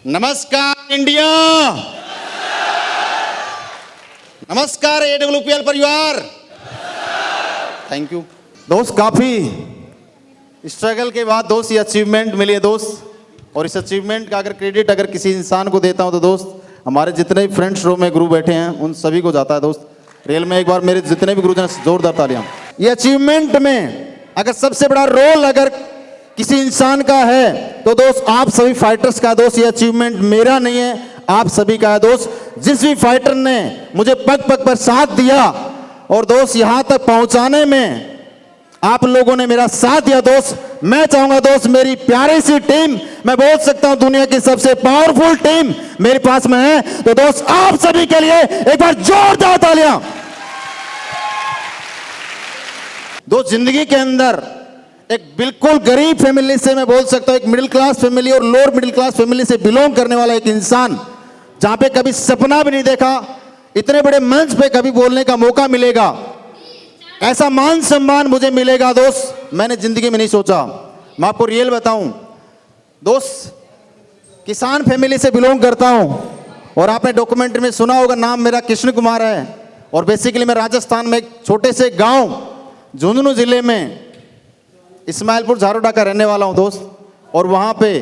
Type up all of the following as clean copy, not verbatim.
नमस्कार इंडिया, नमस्कार AWPL परिवार। थैंक यू दोस्त। काफ़ी स्ट्रगल के बाद दोस्त ये अचीवमेंट मिली है दोस्त, और इस अचीवमेंट का अगर क्रेडिट अगर किसी इंसान को देता हूं तो दोस्त हमारे जितने भी फ्रेंड्स रो में ग्रुप बैठे हैं उन सभी को जाता है दोस्त। रियल में एक बार मेरे जितने भी गुरुजन जोरदार तालियां। ये अचीवमेंट में अगर सबसे बड़ा रोल अगर किसी इंसान का है तो दोस्त आप सभी फाइटर्स का दोस्त। ये अचीवमेंट मेरा नहीं है, आप सभी का है दोस्त। जिस भी फाइटर ने मुझे पग पग पर साथ दिया और दोस्त यहां तक पहुंचाने में आप लोगों ने मेरा साथ दिया दोस्त। मैं चाहूंगा दोस्त मेरी प्यारी सी टीम, मैं बोल सकता हूं दुनिया की सबसे पावरफुल टीम मेरे पास में है, तो दोस्त आप सभी के लिए एक बार जोरदार तालियां। दोस्त जिंदगी के अंदर एक बिल्कुल गरीब फैमिली से, मैं बोल सकता हूं एक मिडिल क्लास फैमिली और लोअर मिडिल क्लास फैमिली से बिलोंग करने वाला एक इंसान, जहां पे कभी सपना भी नहीं देखा इतने बड़े मंच पे कभी बोलने का मौका मिलेगा, ऐसा मान सम्मान मुझे मिलेगा दोस्त, मैंने जिंदगी में नहीं सोचा। मैं आपको रियल बताऊं दोस्त, किसान फैमिली से बिलोंग करता हूं और आपने डॉक्यूमेंट्री में सुना होगा नाम मेरा कृष्ण कुमार है, और बेसिकली मैं राजस्थान में एक छोटे से गांव झुंझुनू जिले में इस्माइलपुर झारोडा का रहने वाला हूं दोस्त। और वहां पे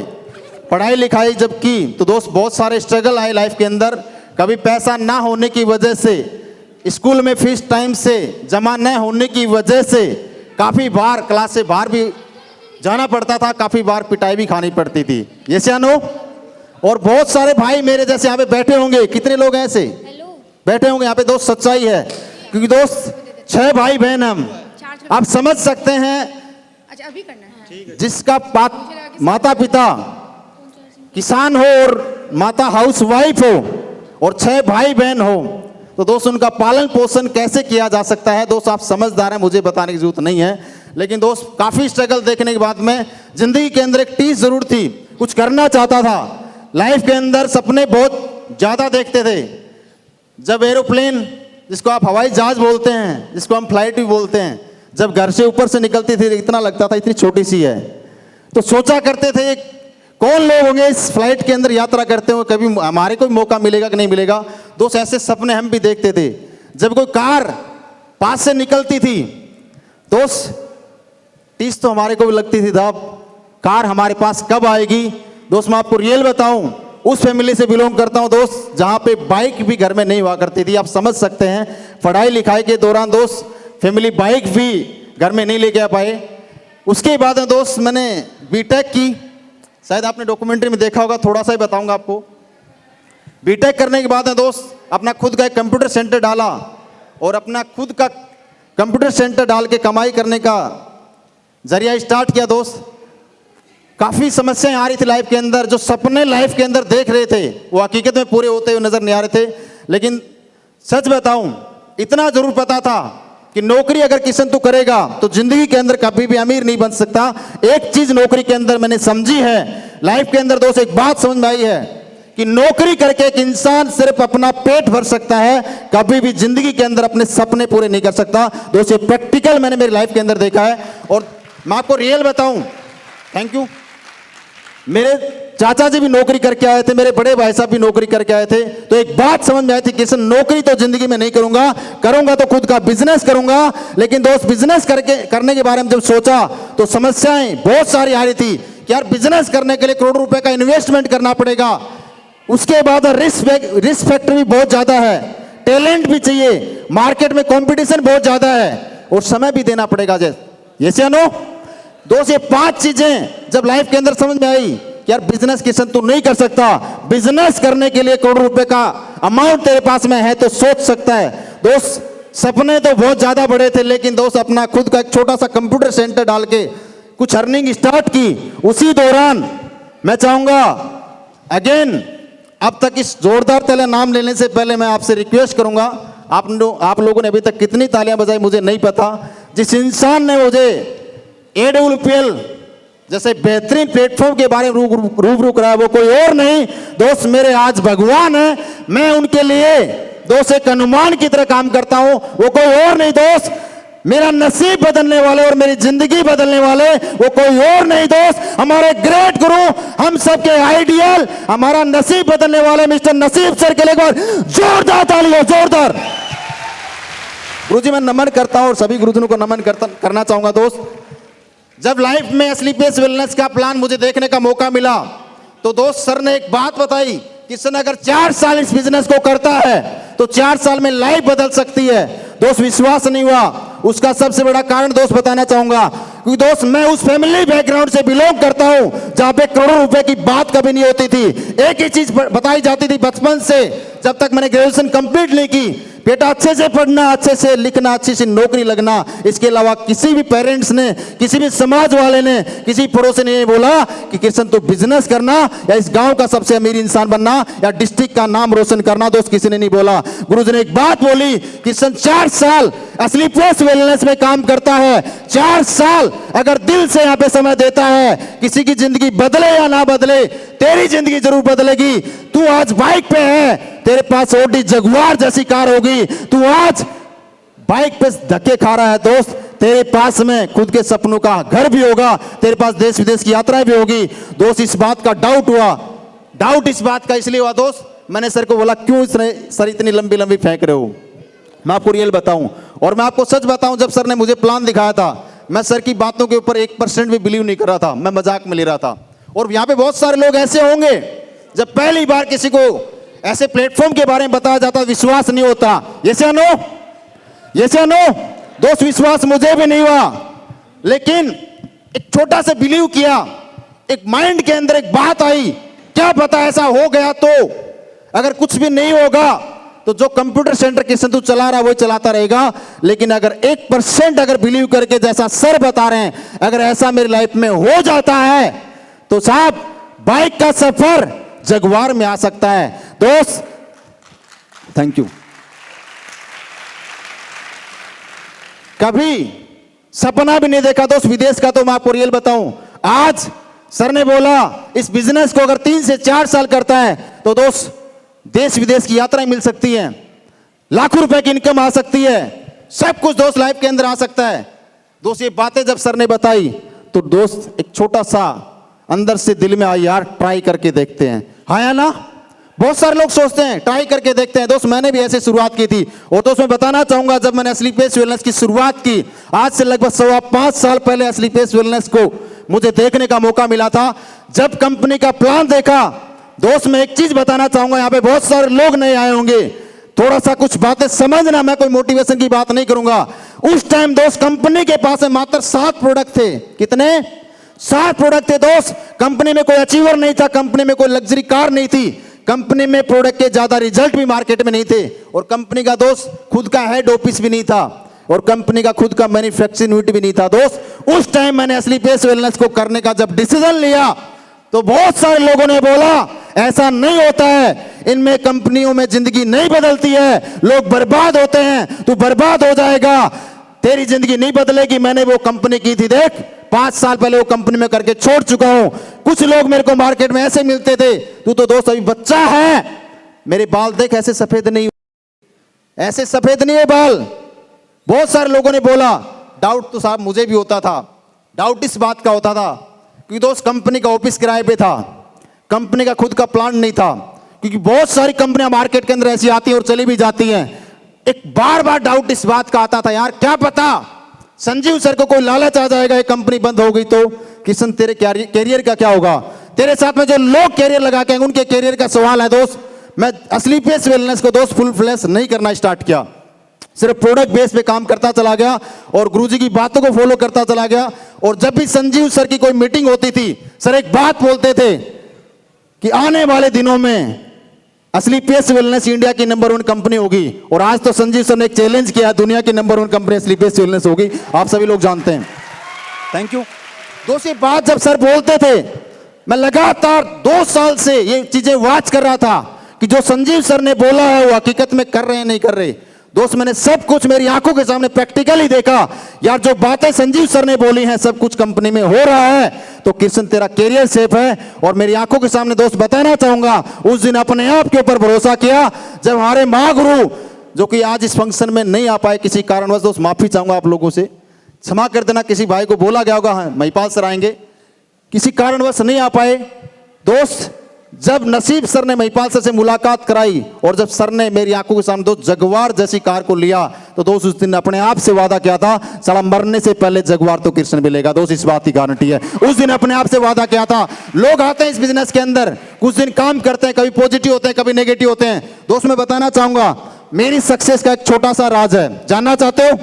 पढ़ाई लिखाई जब की तो दोस्त बहुत सारे स्ट्रगल आए लाइफ के अंदर। कभी पैसा ना होने की वजह से, स्कूल में फीस टाइम से जमा न होने की वजह से काफ़ी बार क्लास से बाहर भी जाना पड़ता था, काफ़ी बार पिटाई भी खानी पड़ती थी। ये सियानो और बहुत सारे भाई मेरे जैसे यहाँ पे बैठे होंगे, कितने लोग हैं ऐसे बैठे होंगे यहाँ पे दोस्त, सच्चाई है क्योंकि दोस्त 6 भाई बहन हम, आप समझ सकते हैं अभी करना है। जिसका माता पिता किसान हो और माता हाउस वाइफ हो और 6 भाई बहन हो, तो दोस्त उनका पालन पोषण कैसे किया जा सकता है दोस्त आप समझदार हैं, मुझे बताने की जरूरत नहीं है। लेकिन दोस्त काफ़ी स्ट्रगल देखने के बाद में जिंदगी के अंदर एक टीस जरूर थी, कुछ करना चाहता था लाइफ के अंदर, सपने बहुत ज़्यादा देखते थे। जब एरोप्लेन, जिसको आप हवाई जहाज बोलते हैं, जिसको हम फ्लाइट भी बोलते हैं, जब घर से ऊपर से निकलती थी इतना लगता था इतनी छोटी सी है, तो सोचा करते थे कौन लोग होंगे इस फ्लाइट के अंदर यात्रा करते हो, कभी हमारे को भी मौका मिलेगा कि नहीं मिलेगा दोस्त, ऐसे सपने हम भी देखते थे। जब कोई कार पास से निकलती थी दोस्त टीस तो हमारे को भी लगती थी, साहब कार हमारे पास कब आएगी। दोस्त मैं आपको रियल बताऊं, उस फैमिली से बिलोंग करता हूं दोस्त जहां पे बाइक भी घर में नहीं हुआ करती थी। आप समझ सकते हैं पढ़ाई लिखाई के दौरान दोस्त फैमिली बाइक भी घर में नहीं लेके आ पाए। उसके बाद दोस्त मैंने बीटेक की, शायद आपने डॉक्यूमेंट्री में देखा होगा, थोड़ा सा ही बताऊंगा आपको। बीटेक करने के बाद दोस्त अपना खुद का एक कंप्यूटर सेंटर डाला और अपना खुद का कंप्यूटर सेंटर डाल के कमाई करने का जरिया स्टार्ट किया दोस्त। काफ़ी समस्याएं आ रही थी लाइफ के अंदर, जो सपने लाइफ के अंदर देख रहे थे वो हकीकत में पूरे होते हुए नजर नहीं आ रहे थे। लेकिन सच बताऊं इतना जरूर पता था कि नौकरी अगर किसान तू करेगा तो जिंदगी के अंदर कभी भी अमीर नहीं बन सकता। एक चीज नौकरी के अंदर मैंने समझी है लाइफ के अंदर दोस्त, एक बात समझ में आई है कि नौकरी करके एक इंसान सिर्फ अपना पेट भर सकता है, कभी भी जिंदगी के अंदर अपने सपने पूरे नहीं कर सकता दोस्त। ये प्रैक्टिकल मैंने मेरी लाइफ के अंदर देखा है। और मैं आपको रियल बताऊं, थैंक यू, मेरे चाचा जी भी नौकरी करके आए थे, मेरे बड़े भाई साहब भी नौकरी करके आए थे, तो एक बात समझ में आई थी कि नौकरी तो जिंदगी में नहीं करूंगा, करूंगा तो खुद का बिजनेस करूंगा। लेकिन दोस्त बिजनेस करने के बारे में जब सोचा तो समस्याएं बहुत सारी आ रही थी कि यार बिजनेस करने के लिए करोड़ों रुपए का इन्वेस्टमेंट करना पड़ेगा, उसके बाद रिस्क फैक्टर भी बहुत ज्यादा है, टैलेंट भी चाहिए, मार्केट में कॉम्पिटिशन बहुत ज्यादा है और समय भी देना पड़ेगा। ये से नो दोस्त, ये 5 चीजें जब लाइफ के अंदर समझ में आई कि यार बिजनेस किसान तू नहीं कर सकता, बिजनेस करने के लिए करोड़ों रुपए का अमाउंट तेरे पास में है तो सोच सकता है दोस्त। सपने तो बहुत ज्यादा बड़े थे, लेकिन दोस्त अपना खुद का एक छोटा सा कंप्यूटर सेंटर डाल के कुछ अर्निंग स्टार्ट की। उसी दौरान मैं चाहूंगा अगेन, अब तक इस जोरदार तालियां नाम लेने से पहले मैं आपसे रिक्वेस्ट करूंगा, आप लोगों ने अभी तक कितनी तालियां बजाई मुझे नहीं पता, जिस इंसान ने मुझे AWPL जैसे बेहतरीन प्लेटफॉर्म के बारे में रूबरू कराया वो कोई और नहीं दोस्त, मेरे आज भगवान है। मैं उनके लिए दोस्त एक हनुमान की तरह काम करता हूं, वो कोई और नहीं दोस्त, मेरा नसीब बदलने वाले और मेरी जिंदगी बदलने वाले वो कोई और नहीं दोस्त, हमारे ग्रेट गुरु, हम सबके आइडियल, हमारा नसीब बदलने वाले मिस्टर नसीब सर के लिए एक बार जोरदार ताली हो, जोरदार। गुरुजी मैं नमन करता हूं और सभी गुरुजनों को नमन करना चाहूंगा दोस्त। जब लाइफ में स्लीपलेस वेलनेस का प्लान मुझे देखने का मौका मिला तो दोस्त सर ने एक बात बताई कि सर अगर 4 साल इस बिजनेस को करता है तो 4 साल में लाइफ बदल सकती है। दोस्त विश्वास नहीं हुआ, उसका सबसे बड़ा कारण दोस्त बताना चाहूंगा, क्योंकि दोस्त मैं उस फैमिली बैकग्राउंड से बिलोंग करता हूं जहां पे करोड़ों रुपए की बात कभी नहीं होती थी। एक ही चीज बताई जाती थी बचपन से, जब तक मैंने ग्रेजुएशन कंप्लीट नहीं की, बेटा अच्छे से पढ़ना, अच्छे से लिखना, अच्छी सी नौकरी लगना। इसके अलावा किसी भी पेरेंट्स ने, किसी भी समाज वाले ने, किसी पड़ोसी ने बोला कि कृष्ण तू बिजनेस करना या इस गांव का सबसे अमीर इंसान बनना या डिस्ट्रिक्ट का नाम रोशन करना, दोस्त किसी ने नहीं बोला। गुरुजी ने एक बात बोली, कृष्ण 4 साल स्लीपलेस वेलनेस में काम करता है, 4 साल अगर दिल से यहाँ पे समय देता है, किसी की जिंदगी बदले या ना बदले, तेरी जिंदगी जरूर बदलेगी। तू आज बाइक पे है, तेरे पास ऑडी जगुआर जैसी कार होगी, तू आज बाइक पे धक्के खा रहा है दोस्त, तेरे पास में खुद के सपनों का घर भी होगा, तेरे पास देश विदेश की यात्राएं भी होगी। दोस्त इस बात का डाउट हुआ, डाउट इस बात का इसलिए हुआ दोस्त, मैंने सर को बोला क्यों सर इतनी लंबी लंबी फेंक रहे हो, मैं आपको रियल बताऊं और मैं आपको सच बताऊं, जब सर ने मुझे प्लान दिखाया था मैं सर की बातों के ऊपर 1% भी बिलीव नहीं कर रहा था, मैं मजाक में ले रहा था। और यहाँ पे बहुत सारे लोग ऐसे होंगे जब पहली बार किसी को ऐसे प्लेटफॉर्म के बारे में बताया जाता विश्वास नहीं होता। ये से नो, ये से नो दोस्त, विश्वास मुझे भी नहीं हुआ, लेकिन एक छोटा सा बिलीव किया, एक माइंड के अंदर एक बात आई, क्या पता ऐसा हो गया तो, अगर कुछ भी नहीं होगा तो जो कंप्यूटर सेंटर कृष्ण तू चला रहा है वो चलाता रहेगा, लेकिन अगर 1% अगर बिलीव करके जैसा सर बता रहे हैं, अगर ऐसा मेरी लाइफ में हो जाता है तो साहब बाइक का सफर जगुआर में आ सकता है। दोस्त थैंक यू। कभी सपना भी नहीं देखा दोस्त विदेश का, तो मैं आपको रियल बताऊं, आज सर ने बोला इस बिजनेस को अगर 3 से 4 साल करता है तो दोस्त देश विदेश की यात्राएं मिल सकती हैं, लाखों रुपए की इनकम आ सकती है, सब कुछ दोस्त लाइफ के अंदर आ सकता है। दोस्त ये बातें जब सर ने बताई तो दोस्त एक छोटा सा अंदर से दिल में आई, यार ट्राई करके देखते हैं, हाँ या ना। बहुत सारे लोग सोचते हैं ट्राई करके देखते हैं, दोस्त मैंने भी ऐसे शुरुआत की थी। और दोस्त मैं बताना चाहूंगा, जब मैंने स्लीपलेस वेलनेस की शुरुआत की, आज से लगभग 5.25 साल पहले स्लीपलेस वेलनेस को मुझे देखने का मौका मिला था। जब कंपनी का प्लान देखा दोस्त, मैं एक चीज बताना चाहूंगा, यहाँ पे बहुत सारे लोग नए आए होंगे, थोड़ा सा कुछ बातें समझना, मैं कोई मोटिवेशन की बात नहीं करूंगा। उस टाइम दोस्त कंपनी के पास में मात्र 7 प्रोडक्ट थे। कितने? 7 प्रोडक्ट थे दोस्त। कंपनी में कोई अचीवर नहीं था, कंपनी में कोई लग्जरी कार नहीं थी, कंपनी में प्रोडक्ट के ज्यादा रिजल्ट भी मार्केट में नहीं थे, और कंपनी का दोस्त खुद का हेड ऑफिस भी नहीं था, और कंपनी का खुद का मैन्युफैक्चरिंग यूनिट भी नहीं था। दोस्त उस टाइम मैंने स्लीपलेस वेलनेस को करने का जब डिसीजन लिया तो बहुत सारे लोगों ने बोला ऐसा नहीं होता है, इनमें कंपनियों में जिंदगी नहीं बदलती है, लोग बर्बाद होते हैं, तू बर्बाद हो जाएगा, तेरी जिंदगी नहीं बदलेगी। मैंने वो कंपनी की थी, देख 5 साल पहले वो कंपनी में करके छोड़ चुका हूं। कुछ लोग मेरे को मार्केट में ऐसे मिलते थे, तू तो दोस्त अभी बच्चा है, मेरे बाल देख ऐसे सफेद नहीं, ऐसे सफेद नहीं है बाल। बहुत सारे लोगों ने बोला, डाउट तो साहब मुझे भी होता था, डाउट इस बात का होता था क्योंकि दोस्त कंपनी का ऑफिस किराए पे था, कंपनी का खुद का प्लांट नहीं था, क्योंकि बहुत सारी कंपनियां मार्केट के अंदर ऐसी आती हैं और चली भी जाती हैं। एक बार बार डाउट इस बात का आता था, यार क्या पता संजीव सर को कोई लालच आ जाएगा, ये कंपनी बंद हो गई तो किशन तेरे कैरियर का क्या होगा, तेरे साथ में जो लोग कैरियर लगा के उनके कैरियर का सवाल है। दोस्त मैं स्लीपलेस वेलनेस को दोस्त फुल फ्लैश नहीं करना स्टार्ट किया, सिर्फ प्रोडक्ट बेस पे काम करता चला गया और गुरुजी की बातों को फॉलो करता चला गया। और जब भी संजीव सर की कोई मीटिंग होती थी, सर एक बात बोलते थे कि आने वाले दिनों में स्लीपलेस वेलनेस इंडिया की नंबर 1 कंपनी होगी, और आज तो संजीव सर ने एक चैलेंज किया, दुनिया की नंबर 1 कंपनी स्लीपलेस वेलनेस होगी, आप सभी लोग जानते हैं। थैंक यू दोस्त। ये बात जब सर बोलते थे, मैं लगातार 2 साल से ये चीजें वॉच कर रहा था कि जो संजीव सर ने बोला है वो हकीकत में कर रहे हैं नहीं कर रहे। दोस्त मैंने सब कुछ मेरी आंखों के सामने प्रैक्टिकली देखा, यार जो बातें संजीव सर ने बोली हैं सब कुछ कंपनी में हो रहा है, तो कृष्ण तेरा कैरियर सेफ है। और मेरी आंखों के सामने दोस्त बताना चाहूंगा, उस दिन अपने आप के ऊपर भरोसा किया जब हमारे महागुरु जो कि आज इस फंक्शन में नहीं आ पाए किसी कारणवश, दोस्त माफी चाहूंगा आप लोगों से, क्षमा कर देना। किसी भाई को बोला गया होगा हाँ महिपाल सर आएंगे, किसी कारणवश नहीं आ पाए। दोस्त जब नसीब सर ने महिपाल सर से मुलाकात कराई और जब सर ने मेरी आंखों के सामने दोस्त जगुआर जैसी कार को लिया, तो दोस्त उस दिन अपने आप से वादा किया था, साला मरने से पहले जगुआर तो कृष्ण मिलेगा। दोस्त इस बात की गारंटी है, उस दिन अपने आप से वादा किया था। लोग आते हैं इस बिजनेस के अंदर, कुछ दिन काम करते हैं, कभी पॉजिटिव होते हैं, कभी नेगेटिव होते हैं। दोस्त मैं बताना चाहूंगा मेरी सक्सेस का एक छोटा सा राज है, जानना चाहते हो?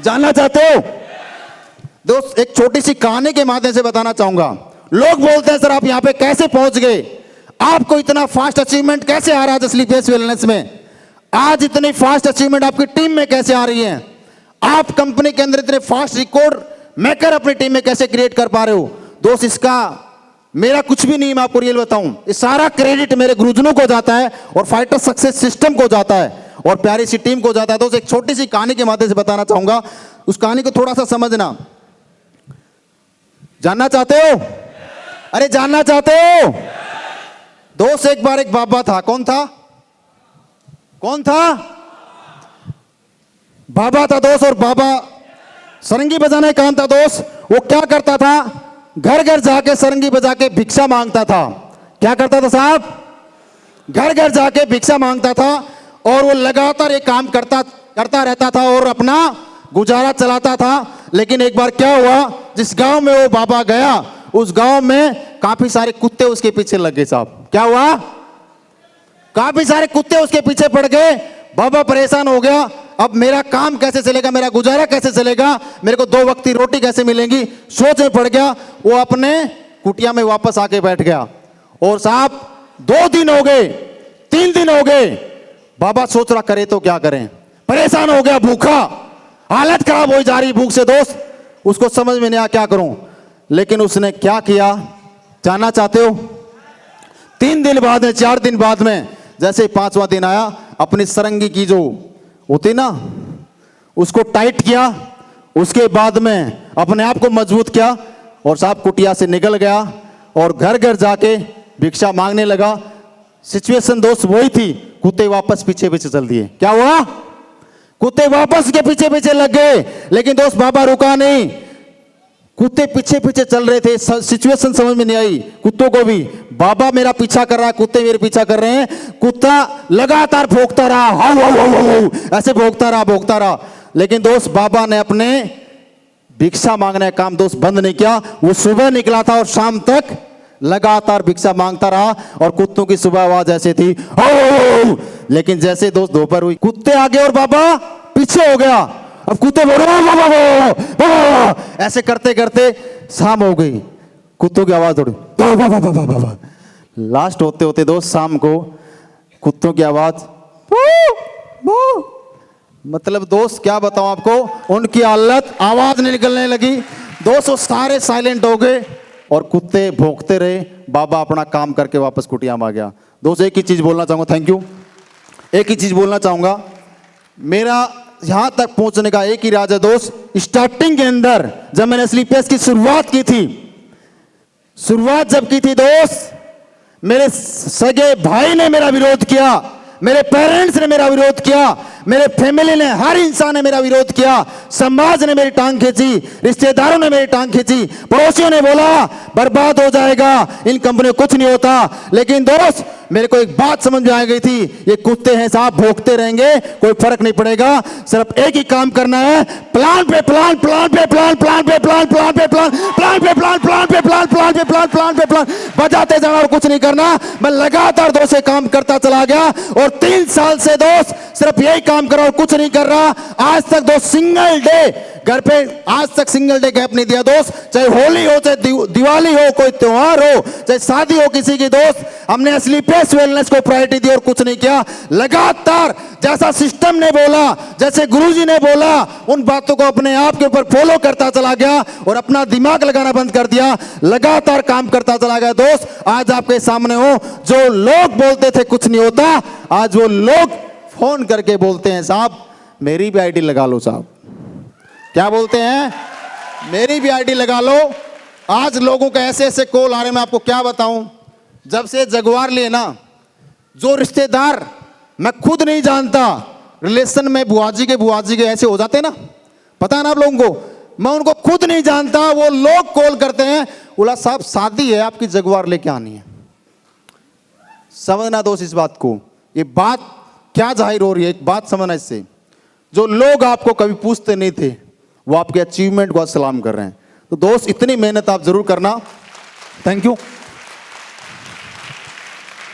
जानना चाहते हो? दोस्त एक छोटी सी कहानी के माध्यम से बताना चाहूंगा। लोग बोलते हैं सर आप यहां पे कैसे पहुंच गए, आपको इतना फास्ट अचीवमेंट कैसे आ रहा है स्लीपलेस वेलनेस में, आज इतनी फास्ट अचीवमेंट आपकी टीम में कैसे आ रही है, आप कंपनी के अंदर इतने फास्ट रिकॉर्ड मेकर अपनी टीम में कैसे क्रिएट कर पा रहे हो। दोस्त इसका मेरा कुछ भी नहीं, मैं आपको रियल बताऊं, ये सारा क्रेडिट मेरे गुरुजनों को जाता है और फाइटर सक्सेस सिस्टम को जाता है और प्यारी सी टीम को जाता है। दोस्त एक छोटी सी कहानी के माध्यम से बताना चाहूंगा, उस कहानी को थोड़ा सा समझना। जानना चाहते हो? अरे जानना चाहते हो? दोस्त एक बार एक बाबा था, कौन था? कौन था? बाबा था दोस्त, और बाबा सरंगी बजाने का काम था दोस्त। वो क्या करता था, घर घर जाके सरंगी बजा के भिक्षा मांगता था। क्या करता था साहब? घर घर जाके भिक्षा मांगता था और वो लगातार ये काम करता रहता था और अपना गुजारा चलाता था। लेकिन एक बार क्या हुआ, जिस गांव में वो बाबा गया उस गांव में काफी सारे कुत्ते उसके पीछे लग गए साहब। क्या हुआ? काफी सारे कुत्ते उसके पीछे पड़ गए। बाबा परेशान हो गया, अब मेरा काम कैसे चलेगा, मेरा गुजारा कैसे चलेगा, मेरे को 2 वक्त की रोटी कैसे मिलेंगी, सोच में पड़ गया। वो अपने कुटिया में वापस आके बैठ गया और साहब 2 दिन हो गए, 3 दिन हो गए, बाबा सोच रहा करे तो क्या करें, परेशान हो गया, भूखा, हालत खराब हो जा रही भूख से दोस्त, उसको समझ में नहीं आया क्या करूं। लेकिन उसने क्या किया, जानना चाहते हो? 3 दिन बाद में, 4 दिन बाद में, जैसे 5वां दिन आया, अपनी सरंगी की जो होती ना उसको टाइट किया, उसके बाद में अपने आप को मजबूत किया और साहब कुटिया से निकल गया और घर घर जाके भिक्षा मांगने लगा। सिचुएशन दोस्त वही थी, कुत्ते वापस पीछे पीछे चल दिए। क्या हुआ? कुत्ते वापस के पीछे पीछे लग गए। लेकिन दोस्त बाबा रुका नहीं, कुत्ते पीछे पीछे चल रहे थे। सिचुएशन समझ में नहीं आई कुत्तों को भी, बाबा मेरा पीछा कर रहा है, कुत्ते मेरे पीछा कर रहे हैं। कुत्ता लगातार भौंकता रहा, हाउ हाउ हाउ हाउ, ऐसे भौंकता रहा। लेकिन दोस्त बाबा ने अपने भिक्षा मांगने का काम दोस्त बंद नहीं किया। वो सुबह निकला था और शाम तक लगातार भिक्षा मांगता रहा और कुत्तों की सुबह आवाज ऐसे थी हाउ। लेकिन जैसे दोस्त दोपहर हुई, कुत्ते आगे और बाबा पीछे हो गया। अब कुत्ते ऐसे करते करते शाम हो गई, कुत्तों की आवाज थोड़ी, लास्ट होते होते दोस्त शाम को कुत्तों की आवाज, मतलब दोस्त क्या बताऊं आपको, उनकी हालत, आवाज नहीं निकलने लगी दोस्त, वो सारे साइलेंट हो गए और कुत्ते भौंकते रहे। बाबा अपना काम करके वापस कुटिया में आ गया। दोस्त एक ही चीज बोलना चाहूंगा, थैंक यू, एक ही चीज बोलना चाहूंगा, मेरा यहां तक पहुंचने का एक ही राज है दोस्त। स्टार्टिंग के अंदर जब मैंने स्लीपलेस की शुरुआत की थी, शुरुआत जब की थी दोस्त, मेरे सगे भाई ने मेरा विरोध किया, मेरे पेरेंट्स ने मेरा विरोध किया, मेरे फैमिली ने, हर इंसान ने मेरा विरोध किया, समाज ने मेरी टांग खींची, रिश्तेदारों ने मेरी टांग खींची, पड़ोसियों ने बोला बर्बाद हो जाएगा, इन कंपनियों कुछ नहीं होता। लेकिन दोस्त मेरे को एक बात समझ में आ गई थी, ये कुत्ते हैं साहब, भौंकते रहेंगे, कोई फर्क नहीं पड़ेगा, सिर्फ एक ही काम करना है, प्लान पे प्लान, प्लान पे प्लान, प्लान पे प्लान, प्लान पे प्लान, प्लान पे प्लान, प्लान पे प्लान, प्लान पे प्लान, प्लान पे प्लान, बजाते जाना और कुछ नहीं करना। मैं लगातार दोस्त से काम करता चला गया और 3 साल से दोस्त सिर्फ यही काम कर रहा और कुछ नहीं कर रहा। आज तक दोस्त सिंगल डे घर पे, आज तक सिंगल डे गैप नहीं दिया दोस्त, चाहे होली हो, चाहे दिवाली हो, कोई त्योहार हो, चाहे शादी हो किसी की दोस्त, हमने स्लीपलेस वेलनेस को प्रायोरिटी दी और कुछ नहीं किया। लगातार जैसा सिस्टम ने बोला, जैसे गुरुजी ने बोला, उन बातों को अपने आप के ऊपर फॉलो करता चला गया और अपना दिमाग लगाना बंद कर दिया, लगातार काम करता चला गया दोस्त। आज आपके सामने हो, जो लोग बोलते थे कुछ नहीं होता, आज वो लोग फोन करके बोलते हैं साहब मेरी भी आईडी लगा लो साहब। क्या बोलते हैं? मेरी भी आईडी लगा लो। आज लोगों के ऐसे ऐसे कॉल आ रहे, मैं आपको क्या बताऊं, जब से जगुआर लिए ना, जो रिश्तेदार मैं खुद नहीं जानता, रिलेशन में बुआ जी के ऐसे हो जाते हैं ना, पता है ना आप लोगों को, मैं उनको खुद नहीं जानता, वो लोग कॉल करते हैं, बोला साहब शादी है आपकी जगुआर लेके आनी है। समझना दोस्त इस बात को, ये बात क्या जाहिर हो रही है, एक बात समझना इससे, जो लोग आपको कभी पूछते नहीं थे वो आपके अचीवमेंट को सलाम कर रहे हैं। तो दोस्त इतनी मेहनत आप जरूर करना, थैंक यू,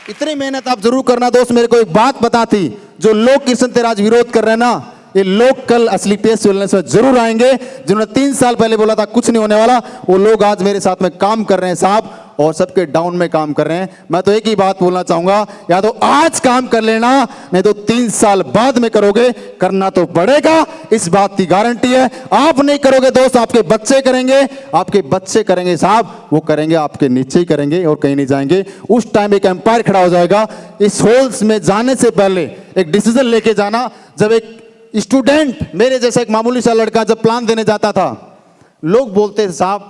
इतनी मेहनत आप जरूर करना। दोस्त मेरे को एक बात बता थी, जो लोग किशन तेरा आज विरोध कर रहे हैं ना, ये लोग कल असली पेस वेलनेस में जरूर आएंगे। जिन्होंने 3 साल पहले बोला था कुछ नहीं होने वाला, वो लोग आज मेरे साथ में काम कर रहे हैं साहब, और सबके डाउन में काम कर रहे हैं। मैं तो एक ही बात बोलना चाहूंगा, या तो आज काम कर लेना, नहीं तो 3 साल बाद में करोगे, करना तो पड़ेगा, इस बात की गारंटी है। आप नहीं करोगे दोस्त, आपके बच्चे करेंगे, आपके बच्चे करेंगे साहब, वो करेंगे आपके नीचे ही करेंगे और कहीं नहीं जाएंगे। उस टाइम एक एम्पायर खड़ा हो जाएगा। इस होल्स में जाने से पहले एक डिसीजन लेके जाना। जब एक स्टूडेंट, मेरे जैसा एक मामूली सा लड़का जब प्लान देने जाता था, लोग बोलते थे साहब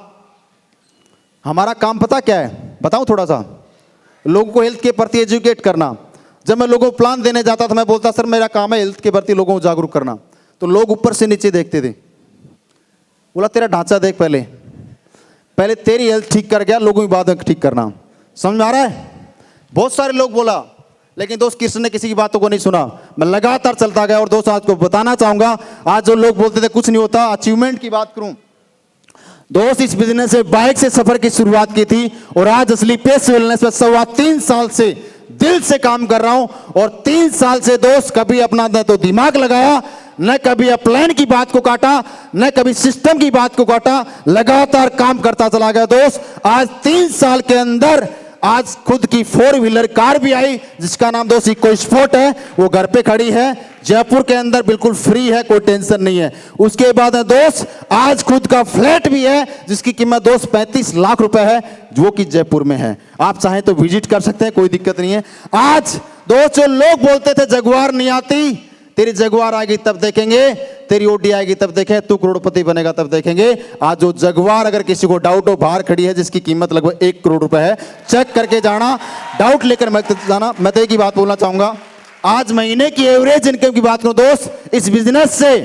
हमारा काम पता क्या है, बताऊं थोड़ा सा, लोगों को हेल्थ के प्रति एजुकेट करना। जब मैं लोगों को प्लान देने जाता था, मैं बोलता सर मेरा काम है हेल्थ के प्रति लोगों को जागरूक करना, तो लोग ऊपर से नीचे देखते थे। बोला तेरा ढांचा देख, पहले तेरी हेल्थ ठीक कर गया, लोगों की बात ठीक करना। समझ में आ रहा है? बहुत सारे लोग बोला, लेकिन दोस्त कृष्ण ने किसी की बातों को नहीं सुना। मैं लगातार चलता गया। और दोस्त आज को बताना चाहूंगा, आज जो लोग बोलते थे कुछ नहीं होता, अचीवमेंट की बात करूं दोस्त, इस बिजनेस से बाइक से सफर की शुरुआत की थी, और आज असली पेस वेलनेस में 3.25 साल से दिल से काम कर रहा हूं। और 3 साल से दोस्त कभी अपना न तो दिमाग लगाया, न कभी अपलाइन की बात को काटा, न कभी सिस्टम की बात को काटा, लगातार काम करता चला गया दोस्त। आज 3 साल के अंदर आज खुद की 4 व्हीलर कार भी आई, जिसका नाम दोस्त इको स्पोर्ट है, वो घर पे खड़ी है, जयपुर के अंदर बिल्कुल फ्री है, कोई टेंशन नहीं है। उसके बाद है दोस्त आज खुद का फ्लैट भी है, जिसकी कीमत दोस्त 35 लाख रुपए है, जो कि जयपुर में है। आप चाहें तो विजिट कर सकते हैं, कोई दिक्कत नहीं है। आज दोस्त जो लोग बोलते थे जगुआर नहीं आती, तेरी जगुआर आएगी तब देखेंगे, तेरी ओडी आएगी तब देखें, तू करोड़पति बनेगा तब देखेंगे। आज जो जगुआर, अगर किसी को डाउट हो, बाहर खड़ी है, जिसकी कीमत लगभग 1 करोड़ रुपए है, चेक करके जाना, डाउट लेकर मत जाना। मैं तो एक ही बात बोलना चाहूंगा, आज महीने की एवरेज इनकम की बात करूं दोस्त, इस बिजनेस से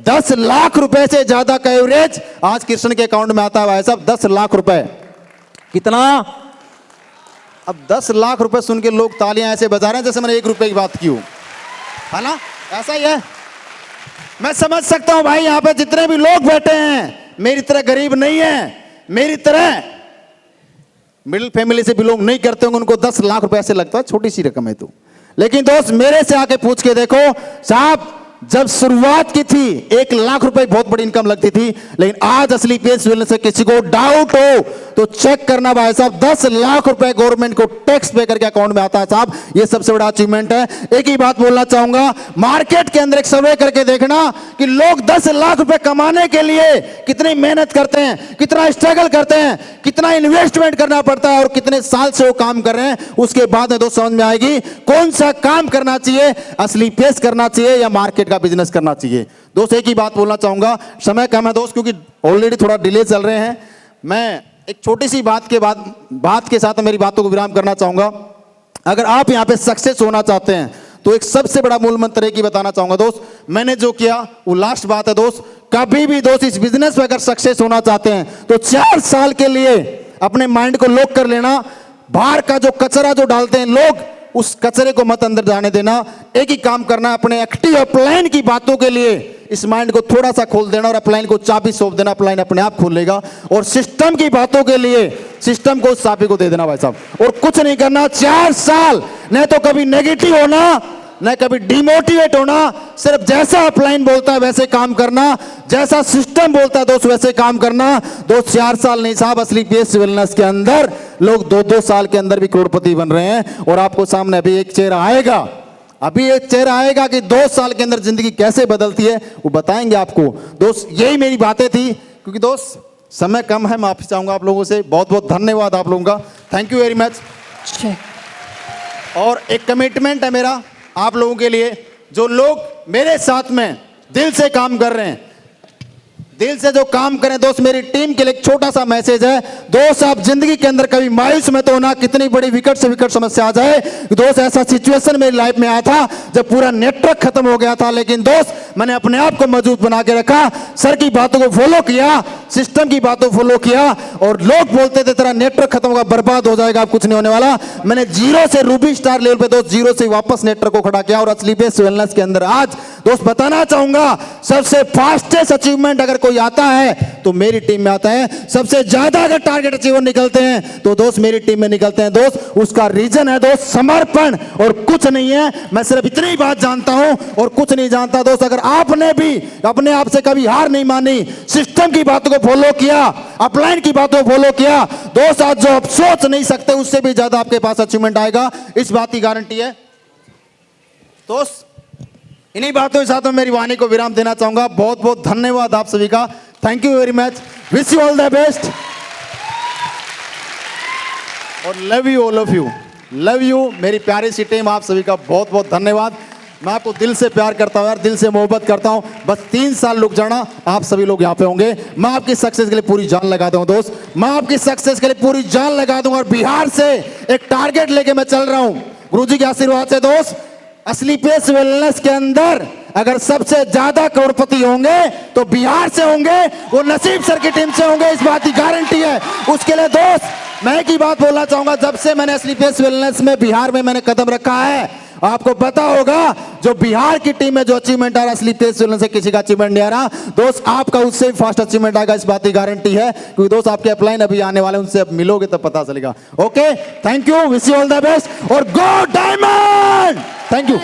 10 लाख रुपए से ज्यादा का एवरेज आज कृष्ण के अकाउंट में आता है भाई साहब। 10 लाख रुपए कितना? अब 10 लाख रुपए सुन के लोग तालियां ऐसे बजा रहे हैं जैसे मैंने 1 रुपए की बात की हो, है ना? ऐसा ही है। मैं समझ सकता हूं भाई, यहां पे जितने भी लोग बैठे हैं मेरी तरह गरीब नहीं है, मेरी तरह मिडिल फैमिली से बिलोंग नहीं करते होंगे, उनको 10 लाख रुपए ऐसे लगता है छोटी सी रकम है तो। लेकिन दोस्त मेरे से आके पूछ के देखो साहब, जब शुरुआत की थी 1 लाख रुपए बहुत बड़ी इनकम लगती थी, लेकिन आज असली पेस वेलनेस से किसी को डाउट हो तो चेक करना भाई साहब, 10 लाख रुपए गवर्नमेंट को टैक्स पे करके अकाउंट में आता है साहब। ये सबसे बड़ा अचीवमेंट है। एक ही बात बोलना चाहूंगा, मार्केट के अंदर एक सर्वे करके देखना कि लोग 10 लाख रुपए कमाने के लिए कितनी मेहनत करते हैं, कितना स्ट्रगल करते हैं, कितना इन्वेस्टमेंट करना पड़ता है और कितने साल से वो काम कर रहे हैं। उसके बाद में दोस्त समझ में आएगी कौन सा काम करना चाहिए, असली पेस करना चाहिए या मार्केट का बिजनेस करना चाहिए। दोस्त एक ही बात बोलना चाहूंगा, समय कम है दोस्त, क्योंकि ऑलरेडी थोड़ा डिले चल रहे हैं। मैं एक छोटी सी बात के साथ मेरी बातों को विराम करना चाहूंगा। अगर आप यहां पे सक्सेस होना चाहते हैं तो एक सबसे बड़ा मूल मंत्र एक ही बताना चाहूंगा दोस्त, मैंने जो किया वो लास्ट बात है दोस्त। कभी भी दोस्त इस बिजनेस में अगर सक्सेस होना चाहते हैं तो 4 साल के लिए अपने माइंड को लॉक कर लेना। बाहर का जो कचरा जो डालते हैं लोग, उस कचरे को मत अंदर जाने देना। एक ही काम करना, अपने एक्टिव अपलाइन की बातों के लिए इस माइंड को थोड़ा सा खोल देना और अपलाइन को चाबी सौंप देना, अपलाइन अपने आप खोल लेगा। और सिस्टम की बातों के लिए सिस्टम को उस चाबी को दे देना भाई साहब, और कुछ नहीं करना। 4 साल न तो कभी नेगेटिव होना, न कभी डिमोटिवेट होना, सिर्फ जैसा अपलाइन बोलता है वैसे काम करना, जैसा सिस्टम बोलता है दोस्त वैसे काम करना। दोस्त 4 साल नहीं साहब, असली पेस वेलनेस के अंदर लोग 2-2 साल के अंदर भी करोड़पति बन रहे हैं। और आपको सामने अभी एक चेहरा आएगा, अभी एक चेहरा आएगा कि 2 साल के अंदर जिंदगी कैसे बदलती है वो बताएंगे आपको। दोस्त यही मेरी बातें थी, क्योंकि दोस्त समय कम है। मैं माफी चाहूंगा आप लोगों से, बहुत बहुत धन्यवाद आप लोगों का, थैंक यू वेरी मच। और एक कमिटमेंट है मेरा आप लोगों के लिए, जो लोग मेरे साथ में दिल से काम कर रहे हैं, दिल से जो काम करें दोस्त। मेरी टीम के लिए एक छोटा सा मैसेज है दोस्त, आप जिंदगी के अंदर कभी मायूस मत होना, कितनी बड़ी विकट से विकट समस्या आ जाए। दोस्त ऐसा सिचुएशन मेरी लाइफ में आया था जब पूरा नेटवर्क खत्म हो गया था, लेकिन दोस्त मैंने अपने आप को मजबूत बना के रखा, सर की बातों को फॉलो किया, सिस्टम की बातों को फॉलो किया। और लोग बोलते थे तेरा नेटवर्क खत्म होगा, बर्बाद हो जाएगा, कुछ नहीं होने वाला। मैंने जीरो से रूबी स्टार लेवल पे दोस्त, जीरो से वापस नेटवर्क को खड़ा किया और असली बेस वेलनेस के अंदर आज दोस्त बताना चाहूंगा सबसे फास्टेस्ट अचीवमेंट अगर कोई आता है तो मेरी टीम में आता है। सबसे ज्यादा अगर टारगेट अचीवर निकलते हैं तो दोस्त मेरी टीम में निकलते हैं दोस्त। उसका रीजन है दोस्त समर्पण और कुछ नहीं है। मैं सिर्फ इतनी बात जानता हूं और कुछ नहीं जानता दोस्त। अगर आपने भी अपने आप से कभी हार नहीं मानी, सिस्टम की बातों को फॉलो किया, अपलाइन की बातों को फॉलो किया दोस्त, आज जो आप सोच नहीं सकते उससे भी ज्यादा आपके पास अचीवमेंट आएगा, इस बात की गारंटी है दोस्त। इन्हीं बातों के साथ मैं मेरी वाणी को विराम देना चाहूंगा। बहुत बहुत धन्यवाद आप सभी का। Thank you very much, wish you all the best और love you all of you, love you मेरी प्यारी सी टीम। आप सभी का बहुत बहुत धन्यवाद। मैं आपको दिल से प्यार करता हूं यार, दिल से मोहब्बत करता हूं। बस 3 साल रुक जाना, आप सभी लोग यहाँ पे होंगे। मैं आपकी सक्सेस के लिए पूरी जान लगा दूंगा दोस्त, मैं आपकी सक्सेस के लिए पूरी जान लगा दूंगा। और बिहार से एक टारगेट लेके मैं चल रहा हूं गुरुजी के आशीर्वाद से दोस्त। असली पेस वेलनेस के अंदर अगर सबसे ज्यादा करोड़पति होंगे तो बिहार से होंगे, वो नसीब सर की टीम से होंगे, इस बात की गारंटी है। उसके लिए दोस्त मैं एक ही बात बोलना चाहूंगा, जब से मैंने असली पेस वेलनेस में बिहार में मैंने कदम रखा है, आपको पता होगा जो बिहार की टीम में जो अचीवमेंट आ रहा है असली पेस वेलनेस से किसी का अचीवमेंट नहीं आ रहा दोस्त। आपका उससे भी फास्ट अचीवमेंट आएगा, इस बात की गारंटी है, क्योंकि दोस्त आपके अपलाइन अभी आने वाले, उनसे अब मिलोगे तो पता चलेगा। Okay, thank you, wish you all the best और गो डायमंड। Thank you.